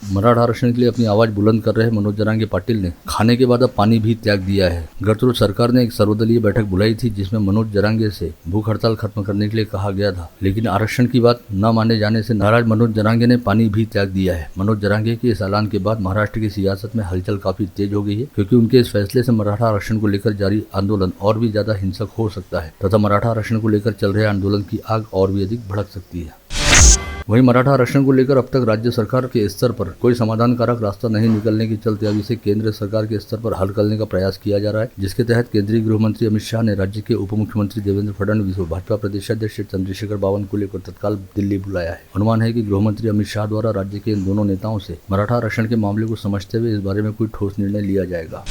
मराठा आरक्षण के लिए अपनी आवाज बुलंद कर रहे मनोज जरांगे पाटिल ने खाने के बाद अब पानी भी त्याग दिया है। गत रोज सरकार ने एक सर्वदलीय बैठक बुलाई थी जिसमें मनोज जरांगे से भूख हड़ताल खत्म करने के लिए कहा गया था, लेकिन आरक्षण की बात न माने जाने से नाराज मनोज जरांगे ने पानी भी त्याग दिया है। मनोज जरांगे के इस ऐलान के बाद महाराष्ट्र की सियासत में हलचल काफी तेज हो गई है, क्योंकि उनके इस फैसले से मराठा आरक्षण को लेकर जारी आंदोलन और भी ज्यादा हिंसक हो सकता है तथा मराठा आरक्षण को लेकर चल रहे आंदोलन की आग और भी अधिक भड़क सकती है। वहीं मराठा आरक्षण को लेकर अब तक राज्य सरकार के स्तर पर कोई समाधानकारक रास्ता नहीं निकलने के चलते अब इसे केंद्र सरकार के स्तर पर हल करने का प्रयास किया जा रहा है, जिसके तहत केंद्रीय गृह मंत्री अमित शाह ने राज्य के उप मुख्यमंत्री देवेंद्र फडणवीस और भाजपा प्रदेशाध्यक्ष चंद्रशेखर बावनकुले को तत्काल दिल्ली बुलाया है। अनुमान है कि गृह मंत्री अमित शाह द्वारा राज्य के इन दोनों नेताओं से मराठा आरक्षण के मामले को समझते हुए इस बारे में कोई ठोस निर्णय लिया जाएगा।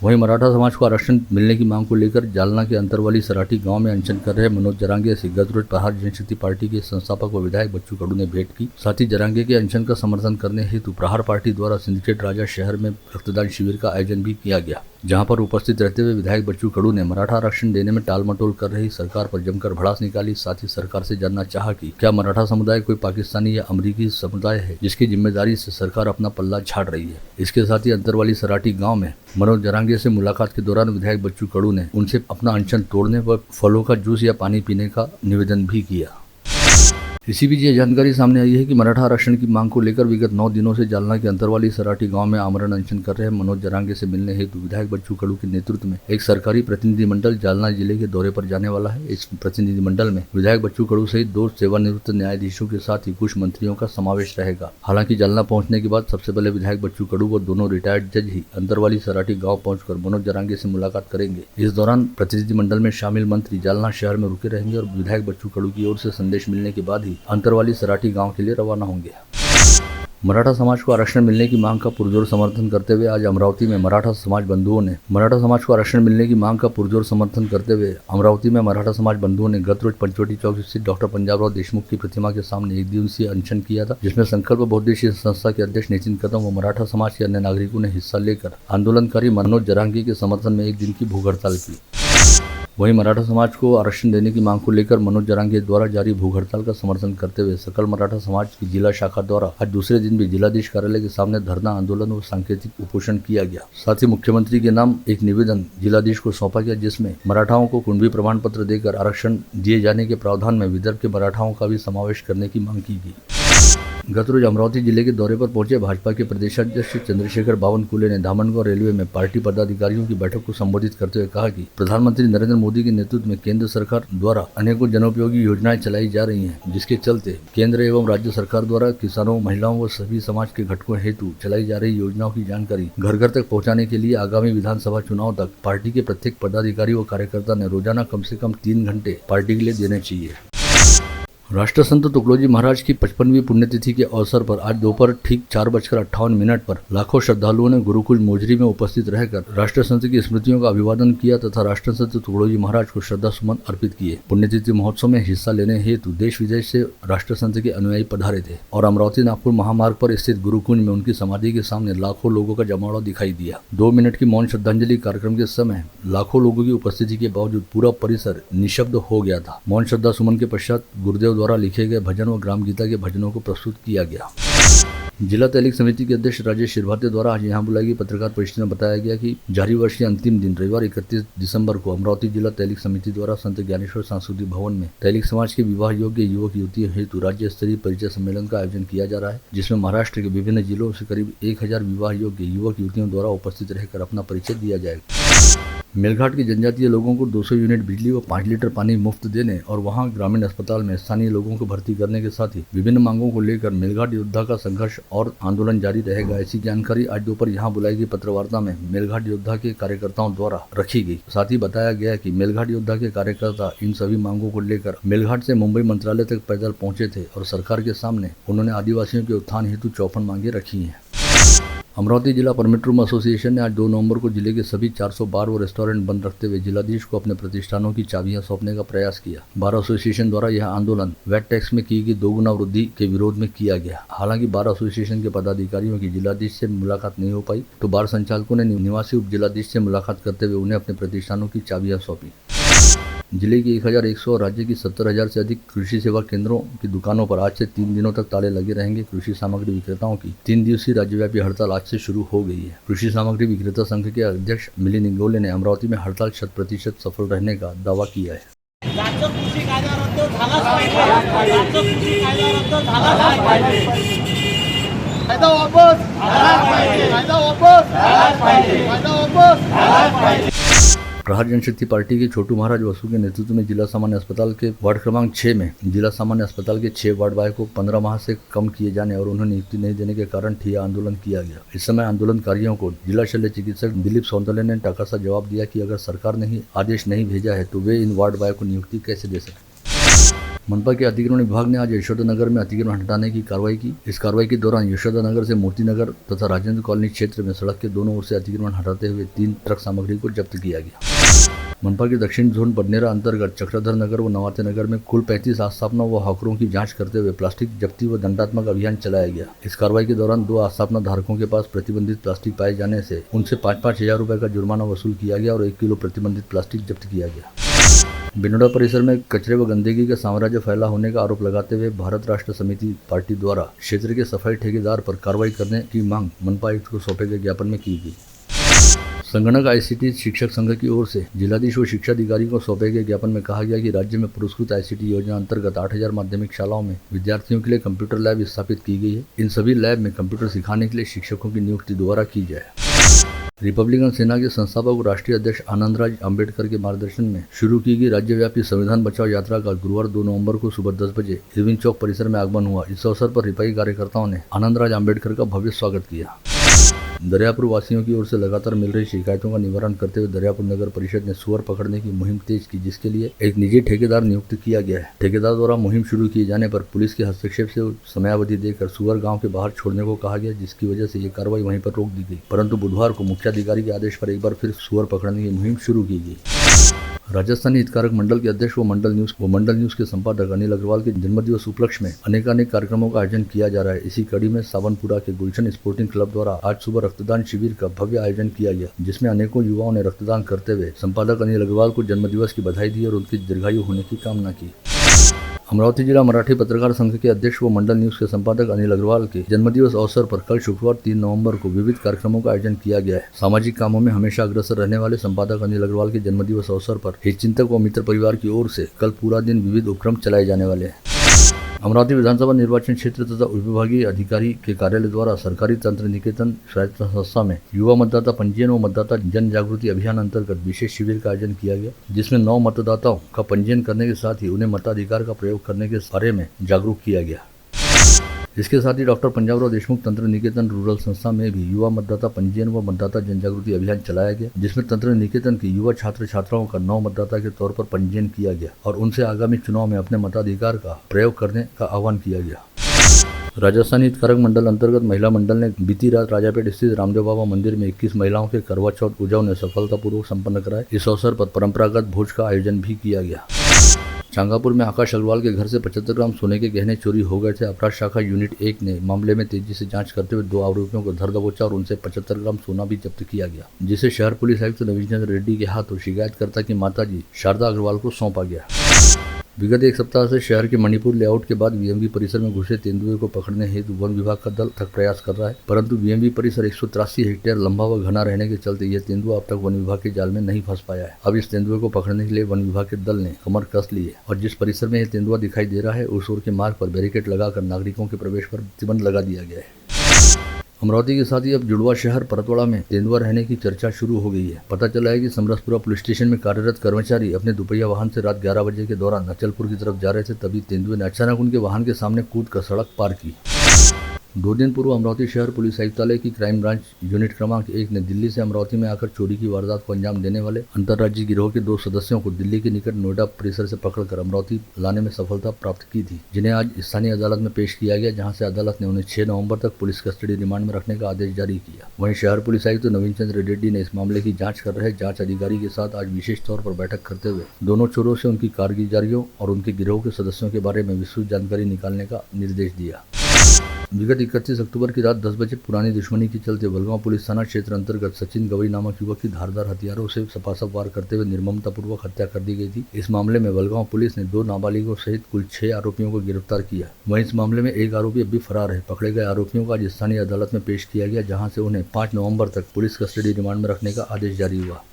वहीं मराठा समाज को आरक्षण मिलने की मांग को लेकर जालना के अंतरवाली सराठी गांव में अनशन कर रहे मनोज जरांगे से गत रोज प्रहार जनशक्ति पार्टी के संस्थापक व विधायक बच्चू कडू ने भेंट की। साथ ही जरांगे के अनशन का समर्थन करने हेतु प्रहार पार्टी द्वारा सिंडिकेट राजा शहर में रक्तदान शिविर का आयोजन भी किया गया, जहां पर उपस्थित रहते हुए विधायक बच्चू कडू ने मराठा आरक्षण देने में टालमटोल कर रही सरकार पर जमकर भड़ास निकाली। साथ ही सरकार से जानना चाहा कि क्या मराठा समुदाय कोई पाकिस्तानी या अमेरिकी समुदाय है जिसकी जिम्मेदारी से सरकार अपना पल्ला झाड़ रही है। इसके साथ ही अंतरवाली सराठी गाँव में मनोज जरांगे से मुलाकात के दौरान विधायक बच्चू कडू ने उनसे अपना अनशन तोड़ने व फलों का जूस या पानी पीने का निवेदन भी किया। इसी बीच ये जानकारी सामने आई है कि मराठा आरक्षण की मांग को लेकर विगत 9 दिनों से जालना के अंतरवाली सराठी गांव में आमरण अनशन कर रहे मनोज जरांगे से मिलने हेतु विधायक बच्चू कडू के नेतृत्व में एक सरकारी प्रतिनिधिमंडल जालना जिले के दौरे पर जाने वाला है। इस प्रतिनिधिमंडल में विधायक बच्चू कडू सहित 2 सेवानिवृत्त न्यायाधीशों के साथ ही कुछ मंत्रियों का समावेश रहेगा। हालांकि जालना पहुंचने के बाद सबसे पहले विधायक बच्चू कडू व दोनों रिटायर्ड जज ही अंतरवाली सराठी गाँव पहुंचकर मनोज जरांगे से मुलाकात करेंगे। इस दौरान प्रतिनिधिमंडल में शामिल मंत्री जालना शहर में रुके रहेंगे और विधायक बच्चू कडू की ओर से संदेश मिलने के बाद ही अंतरवाली सराठी गांव के लिए रवाना होंगे। मराठा समाज को आरक्षण मिलने की मांग का पुरजोर समर्थन करते हुए आज अमरावती में मराठा समाज बंधुओं ने गत रोज पंचवटी चौक स्थित डॉक्टर पंजाबराव देशमुख की प्रतिमा के सामने एक दिवसीय अनशन किया था, जिसमें संकल्प बहुउद्देशीय संस्था के अध्यक्ष नितिन कदम व मराठा समाज के अन्य नागरिकों ने हिस्सा लेकर आंदोलनकारी मनोज जरांगे के समर्थन में एक दिन की भूख हड़ताल की। वहीं मराठा समाज को आरक्षण देने की मांग को लेकर मनोज जरांगे द्वारा जारी भूख हड़ताल का समर्थन करते हुए सकल मराठा समाज की जिला शाखा द्वारा आज दूसरे दिन भी जिलाधीश कार्यालय के सामने धरना आंदोलन व सांकेतिक उपोषण किया गया। साथ ही मुख्यमंत्री के नाम एक निवेदन जिलाधीश को सौंपा गया, जिसमें मराठाओं को कुंडवी प्रमाण पत्र देकर आरक्षण दिए जाने के प्रावधान में विदर्भ के मराठाओं का भी समावेश करने की मांग की गई। गत रोज अमरावती जिले के दौरे पर पहुंचे भाजपा के प्रदेशाध्यक्ष चंद्रशेखर बावनकुले ने धामनगांव रेलवे में पार्टी पदाधिकारियों की बैठक को संबोधित करते हुए कहा कि प्रधानमंत्री नरेंद्र मोदी के नेतृत्व में केंद्र सरकार द्वारा अनेकों जनोपयोगी योजनाएं चलाई जा रही हैं, जिसके चलते केंद्र एवं राज्य सरकार द्वारा किसानों, महिलाओं व सभी समाज के घटकों हेतु चलाई जा रही योजनाओं की जानकारी घर घर तक पहुँचाने के लिए आगामी विधानसभा चुनाव तक पार्टी के प्रत्येक पदाधिकारी व कार्यकर्ता ने रोजाना कम से कम 3 घंटे पार्टी के लिए देने चाहिए। राष्ट्रसंत तुकडोजी महाराज की 55वीं पुण्यतिथि के अवसर पर आज दोपहर ठीक 4:58 पर लाखों श्रद्धालुओं ने गुरुकुल मोजरी में उपस्थित रहकर राष्ट्रसंत की स्मृतियों का अभिवादन किया तथा राष्ट्रसंत तुकडोजी महाराज को श्रद्धा सुमन अर्पित किए। पुण्यतिथि महोत्सव में हिस्सा लेने हेतु देश विदेश से राष्ट्रसंत के अनुयायी पधारे थे और अमरावती नागपुर महामार्ग पर स्थित गुरुकुंज में उनकी समाधि के सामने लाखों लोगों का जमावड़ा दिखाई दिया। 2 मिनट की मौन श्रद्धांजलि कार्यक्रम के समय लाखों लोगों की उपस्थिति के बावजूद पूरा परिसर निशब्द हो गया था। मौन श्रद्धा सुमन के पश्चात गुरुदेव द्वारा लिखे गए भजन व ग्राम गीता के भजनों को प्रस्तुत किया गया। जिला तैलिक समिति के अध्यक्ष राजेश शिरभाते द्वारा आज यहाँ बुलाई गई पत्रकार परिषद में बताया गया कि जारी वर्ष के अंतिम दिन रविवार 31 दिसंबर को अमरावती जिला तैलिक समिति द्वारा संत ज्ञानेश्वर सांस्कृतिक भवन में तैलिक समाज के विवाह योग्य युवक युवतियों हेतु राज्य स्तरीय परिचय सम्मेलन का आयोजन किया जा रहा है, जिसमें महाराष्ट्र के विभिन्न जिलों से करीब 1000 विवाह योग्य युवक युवतियों द्वारा उपस्थित रहकर अपना परिचय दिया जाएगा। मेलघाट के जनजातीय लोगों को 200 यूनिट बिजली व 5 लीटर पानी मुफ्त देने और वहां ग्रामीण अस्पताल में स्थानीय लोगों को भर्ती करने के साथ ही विभिन्न मांगों को लेकर मेलघाट योद्धा का संघर्ष और आंदोलन जारी रहेगा। ऐसी जानकारी आज दोपहर यहां बुलाई गई पत्रवार्ता में मेलघाट योद्धा के कार्यकर्ताओं द्वारा रखी गई। साथ ही बताया गया कि मेलघाट योद्धा के कार्यकर्ता इन सभी मांगों को लेकर मेलघाट से मुंबई मंत्रालय तक पैदल पहुंचे थे और सरकार के सामने उन्होंने आदिवासियों के उत्थान हेतु 54 मांगे रखी हैं। अमरावती जिला परमिट रूम एसोसिएशन ने आज 2 नवंबर को जिले के सभी 400 बार व रेस्टोरेंट बंद रखते हुए जिलाधीश को अपने प्रतिष्ठानों की चाबियां सौंपने का प्रयास किया। बार एसोसिएशन द्वारा यह आंदोलन वैट टैक्स में की गई 2 गुना वृद्धि के विरोध में किया गया। हालांकि बार एसोसिएशन के पदाधिकारियों की जिलाधीश से मुलाकात नहीं हो पाई, तो बार संचालकों ने निवासी उप जिलाधीश से मुलाकात करते हुए उन्हें अपने प्रतिष्ठानों की चाबियां सौंपी। जिले की 1100 और राज्य की 70,000 से अधिक कृषि सेवा केंद्रों की दुकानों पर आज से 3 दिनों तक ताले लगे रहेंगे। कृषि सामग्री विक्रेताओं की 3 दिवसीय राज्यव्यापी हड़ताल आज से शुरू हो गई है। कृषि सामग्री विक्रेता संघ के अध्यक्ष मिलिंद इंगोले ने अमरावती में हड़ताल 100% सफल रहने का दावा किया है। राज्य कृषी कायदा रद्द झालाच पाहिजे। राज्य कृषी कायदा रद्द झालाच पाहिजे। कायदा वापस झालाच पाहिजे। कायदा वापस झालाच पाहिजे। कायदा वापस झालाच पाहिजे। प्रहार जनशक्ति पार्टी के छोटू महाराज वसु के नेतृत्व में जिला सामान्य अस्पताल के वार्ड क्रमांक 6 में जिला सामान्य अस्पताल के 6 वार्ड बॉय को 15 माह से कम किए जाने और उन्हें नियुक्ति नहीं देने के कारण ठिया आंदोलन किया गया। इस समय आंदोलनकारियों को जिला शल्य चिकित्सक दिलीप सौंदर्य ने टाका सा जवाब दिया कि अगर सरकार ने ही आदेश नहीं भेजा है तो वे इन वार्ड बॉय को नियुक्ति कैसे दे सकते। मनपा के अतिक्रमण विभाग ने आज यशोदानगर में अतिक्रमण हटाने की कार्रवाई की। इस कार्रवाई के दौरान यशोदानगर से मोतीनगर तथा राजेंद्र कॉलोनी क्षेत्र में सड़क के दोनों ओर से अतिक्रमण हटाते हुए 3 ट्रक सामग्री को जब्त किया गया। मनपा के दक्षिण जोन बडनेरा अंतर्गत चक्रधर नगर व नवाते नगर में कुल 35 आस्थापना व हॉकरों की जांच करते हुए प्लास्टिक जब्ती व दंडात्मक अभियान चलाया गया। इस कार्रवाई के दौरान 2 आस्थापना धारकों के पास प्रतिबंधित प्लास्टिक पाए जाने से उनसे 5-5 हजार रुपए का जुर्माना वसूल किया गया और 1 किलो प्रतिबंधित प्लास्टिक जब्त किया गया। बिनोडा परिसर में कचरे व गंदगी का साम्राज्य फैला होने का आरोप लगाते हुए भारत राष्ट्र समिति पार्टी द्वारा क्षेत्र के सफाई ठेकेदार पर कार्रवाई करने की मांग मनपा आयुक्त को सौंपे गए ज्ञापन में की गई। संगणक आईसीटी शिक्षक संघ की ओर से जिलाधीश व शिक्षा अधिकारी को सौंपे गए ज्ञापन में कहा गया कि राज्य में पुरस्कृत आईसीटी योजना अंतर्गत 8000 माध्यमिक शालाओं में विद्यार्थियों के लिए कंप्यूटर लैब स्थापित की गई है। इन सभी लैब में कंप्यूटर सिखाने के लिए शिक्षकों की नियुक्ति दोबारा की जाए। रिपब्लिकन सेना के संस्थापक और राष्ट्रीय अध्यक्ष आनंदराज अंबेडकर के मार्गदर्शन में शुरू की गई राज्यव्यापी संविधान बचाओ यात्रा का गुरुवार 2 नवंबर को सुबह 10 बजे इरविन चौक परिसर में आगमन हुआ। इस अवसर पर रिपाई कार्यकर्ताओं ने आनंदराज अंबेडकर का भव्य स्वागत किया। दरियापुर वासियों की ओर से लगातार मिल रही शिकायतों का निवारण करते हुए दरियापुर नगर परिषद ने सुअर पकड़ने की मुहिम तेज की, जिसके लिए एक निजी ठेकेदार नियुक्त किया गया है। ठेकेदार द्वारा मुहिम शुरू किए जाने पर पुलिस के हस्तक्षेप से समयावधि देकर सुअर गांव के बाहर छोड़ने को कहा गया, जिसकी वजह से ये कार्रवाई वहीं पर रोक दी गई। परंतु बुधवार को मुख्याधिकारी के आदेश पर एक बार फिर सुअर पकड़ने की मुहिम शुरू की गई। राजस्थानी हितकारक मंडल के अध्यक्ष व मंडल न्यूज के संपादक अनिल अग्रवाल के जन्मदिवस उपलक्ष्य में अनेकानेक कार्यक्रमों का आयोजन किया जा रहा है। इसी कड़ी में सावनपुरा के गुलशन स्पोर्टिंग क्लब द्वारा आज सुबह रक्तदान शिविर का भव्य आयोजन किया गया, जिसमें अनेकों युवाओं ने रक्तदान करते हुए संपादक अनिल अग्रवाल को जन्मदिवस की बधाई दी और उनकी दीर्घायु होने की कामना की। अमरावती जिला मराठी पत्रकार संघ के अध्यक्ष व मंडल न्यूज के संपादक अनिल अग्रवाल के जन्मदिवस अवसर पर कल शुक्रवार 3 नवंबर को विविध कार्यक्रमों का आयोजन किया गया है। सामाजिक कामों में हमेशा अग्रसर रहने वाले संपादक अनिल अग्रवाल के जन्मदिवस अवसर पर हितचिंतक व मित्र परिवार की ओर से कल पूरा दिन विविध उपक्रम चलाए जाने वाले हैं। अमरावती विधानसभा निर्वाचन क्षेत्र तथा उपविभागीय अधिकारी के कार्यालय द्वारा सरकारी तंत्र निकेतन स्वायत्त संस्था में युवा मतदाता पंजीयन व मतदाता जन जागृति अभियान अंतर्गत विशेष शिविर का आयोजन किया गया, जिसमें 9 मतदाताओं का पंजीयन करने के साथ ही उन्हें मताधिकार का प्रयोग करने के बारे में जागरूक किया गया। इसके साथ ही डॉक्टर पंजाबराव देशमुख तंत्र निकेतन रूरल संस्था में भी युवा मतदाता पंजीयन व मतदाता जनजागृति अभियान चलाया गया, जिसमें तंत्र निकेतन के युवा छात्र छात्राओं का 9 मतदाता के तौर पर पंजीयन किया गया और उनसे आगामी चुनाव में अपने मताधिकार का प्रयोग करने का आह्वान किया गया। राजस्थानी हितकारक मंडल अंतर्गत महिला मंडल ने बीती रात राजापेट स्थित रामदेव बाबा मंदिर में 21 महिलाओं के करवा चौथ पूजा ने सफलतापूर्वक संपन्न कराए। इस अवसर पर परंपरागत भोज का आयोजन भी किया गया। चांगापुर में आकाश अग्रवाल के घर से 75 ग्राम सोने के गहने चोरी हो गए थे। अपराध शाखा यूनिट 1 ने मामले में तेजी से जांच करते हुए 2 आरोपियों को धर दबोचा और उनसे 75 ग्राम सोना भी जब्त किया गया, जिसे शहर पुलिस आयुक्त नवीन चंद्र रेड्डी के हाथों शिकायतकर्ता की माताजी शारदा अग्रवाल को सौंपा गया। विगत 1 सप्ताह से शहर के मणिपुर लेआउट के बाद वीएमबी परिसर में घुसे तेंदुए को पकड़ने हेतु वन विभाग का दल थक प्रयास कर रहा है, परंतु वीएमबी परिसर 183 हेक्टेयर लंबा व घना रहने के चलते यह तेंदुआ अब तक वन विभाग के जाल में नहीं फंस पाया है। अब इस तेंदुए को पकड़ने के लिए वन विभाग के दल ने कमर कस ली है और जिस परिसर में यह तेंदुआ दिखाई दे रहा है उस ओर के मार्ग पर बैरिकेड लगाकर नागरिकों के प्रवेश पर प्रतिबंध लगा दिया गया है। अमरावती के साथ ही अब जुड़वा शहर परतवाड़ा में तेंदुआ रहने की चर्चा शुरू हो गई है। पता चला है कि समरसपुरा पुलिस स्टेशन में कार्यरत कर्मचारी अपने दुपहिया वाहन से रात 11 बजे के दौरान अचलपुर की तरफ जा रहे थे, तभी तेंदुए ने अचानक उनके वाहन के सामने कूद कर सड़क पार की। 2 दिन पूर्व अमरावती शहर पुलिस आयुक्तालय की क्राइम ब्रांच यूनिट क्रमांक 1 ने दिल्ली से अमरावती में आकर चोरी की वारदात को अंजाम देने वाले अंतर्राज्यीय गिरोह के 2 सदस्यों को दिल्ली के निकट नोएडा परिसर से पकड़कर अमरावती लाने में सफलता प्राप्त की थी, जिन्हें आज स्थानीय अदालत में पेश किया गया, जहां से अदालत ने उन्हें 6 नवंबर तक पुलिस कस्टडी रिमांड में रखने का आदेश जारी किया। वहीं शहर पुलिस आयुक्त नवीन चंद्र रेड्डी ने इस मामले की जाँच कर रहे जाँच अधिकारी के साथ आज विशेष तौर पर बैठक करते हुए दोनों चोरों से उनकी कारगुजारियों और उनके गिरोह के सदस्यों के बारे में विस्तृत जानकारी निकालने का निर्देश दिया। विगत 31 अक्टूबर की रात 10 बजे पुरानी दुश्मनी के चलते बलगांव पुलिस थाना क्षेत्र अंतर्गत सचिन गवई नामक युवक की धारदार हथियारों से सपासप वार करते हुए निर्ममतापूर्वक हत्या कर दी गई थी। इस मामले में बलगांव पुलिस ने 2 नाबालिगों सहित कुल 6 आरोपियों को गिरफ्तार किया। वहीं इस मामले में एक आरोपी अभी फरार है। पकड़े गए आरोपियों को आज स्थानीय अदालत में पेश किया गया, जहाँ से उन्हें 5 नवम्बर तक पुलिस कस्टडी रिमांड में रखने का आदेश जारी हुआ।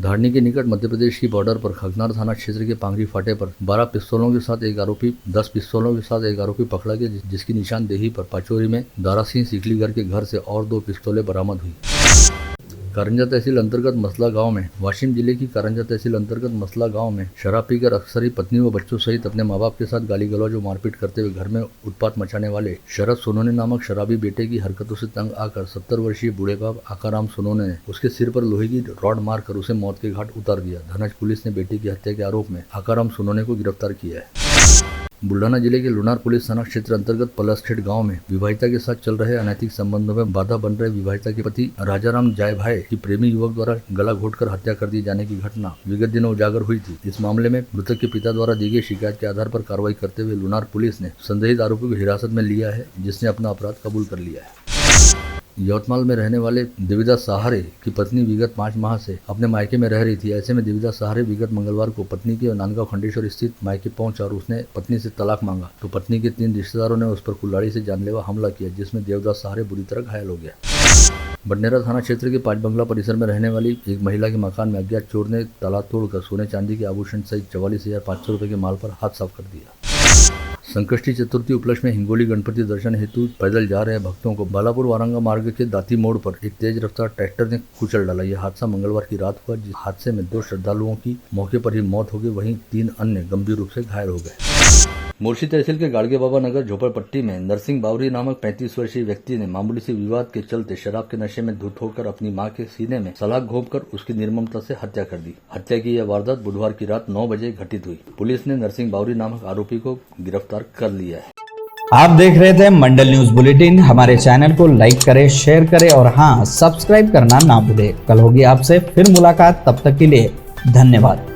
धारनी के निकट मध्य प्रदेश की बॉर्डर पर खगनार थाना क्षेत्र के पांगरी फाटे पर 12 पिस्तौलों के साथ एक आरोपी 10 पिस्तौलों के साथ एक आरोपी पकड़ा गया, जिसकी निशानदेही पर पाचोरी में दारा सिंह सीखलीगर के घर से और 2 पिस्तौलें बरामद हुई। कारंजा तहसील अंतर्गत मसला गांव में वाशिम जिले की कारंजा तहसील अंतर्गत मसला गांव में शराब पीकर अक्सर ही पत्नी व बच्चों सहित अपने मां बाप के साथ गाली गलौज व मारपीट करते हुए घर में उत्पात मचाने वाले शरद सोनोने नामक शराबी बेटे की हरकतों से तंग आकर 70 वर्षीय बूढ़े बाप आकाराम सोनोने ने उसके सिर पर लोहे की रॉड मारकर उसे मौत के घाट उतार दिया। धनज पुलिस ने बेटे की हत्या के आरोप में आकाराम सोनोने को गिरफ्तार किया है। बुल्ढाना जिले के लुनार पुलिस थाना क्षेत्र अंतर्गत पलसखेड़ गांव में विवाहिता के साथ चल रहे अनैतिक संबंधों में बाधा बन रहे विवाहिता के पति राजाराम जायभाई की प्रेमी युवक द्वारा गला घोटकर हत्या कर दिए जाने की घटना विगत दिनों उजागर हुई थी। इस मामले में मृतक के पिता द्वारा दी गई शिकायत के आधार पर कार्रवाई करते हुए लुनार पुलिस ने संदेहित आरोपी को हिरासत में लिया है, जिसने अपना अपराध कबूल कर लिया है। यवतमाल में रहने वाले देवीदास सहारे की पत्नी विगत 5 माह से अपने मायके में रह रही थी। ऐसे में देवीदास सहारे विगत मंगलवार को पत्नी के नांदगांव खंडेश्वर स्थित मायके पहुंचा और उसने पत्नी से तलाक मांगा, तो पत्नी के 3 रिश्तेदारों ने उस पर कुल्हाड़ी से जानलेवा हमला किया, जिसमें देवदास सहारे बुरी तरह घायल हो गया। बडनेरा थाना क्षेत्र के 5 बंगला परिसर में रहने वाली एक महिला के मकान में अज्ञात चोर ने ताला तोड़कर सोने चांदी के आभूषण सहित 44,500 रुपए के माल पर हाथ साफ कर दिया। संकष्टी चतुर्थी उपलक्ष्य में हिंगोली गणपति दर्शन हेतु पैदल जा रहे भक्तों को बालापुर वारंगा मार्ग के दाती मोड़ पर एक तेज रफ्तार ट्रैक्टर ने कुचल डाला। यह हादसा मंगलवार की रात हुआ, जिस हादसे में 2 श्रद्धालुओं की मौके पर ही मौत हो गई, वहीं 3 अन्य गंभीर रूप से घायल हो गए। मोर्शी तहसील के गाड़गे बाबा नगर झोपड़पट्टी में नरसिंह बावरी नामक 35 वर्षीय व्यक्ति ने मामूली से विवाद के चलते शराब के नशे में धुत होकर अपनी मां के सीने में सलाख घोंपकर उसकी निर्ममता से हत्या कर दी। हत्या की यह वारदात बुधवार की रात 9 बजे घटित हुई। पुलिस ने नरसिंह बावरी नामक आरोपी को गिरफ्तार कर लिया है। आप देख रहे थे मंडल न्यूज बुलेटिन। हमारे चैनल को लाइक करें, शेयर करें और हाँ, सब्सक्राइब करना ना भूलें। कल होगी आपसे फिर मुलाकात, तब तक के लिए धन्यवाद।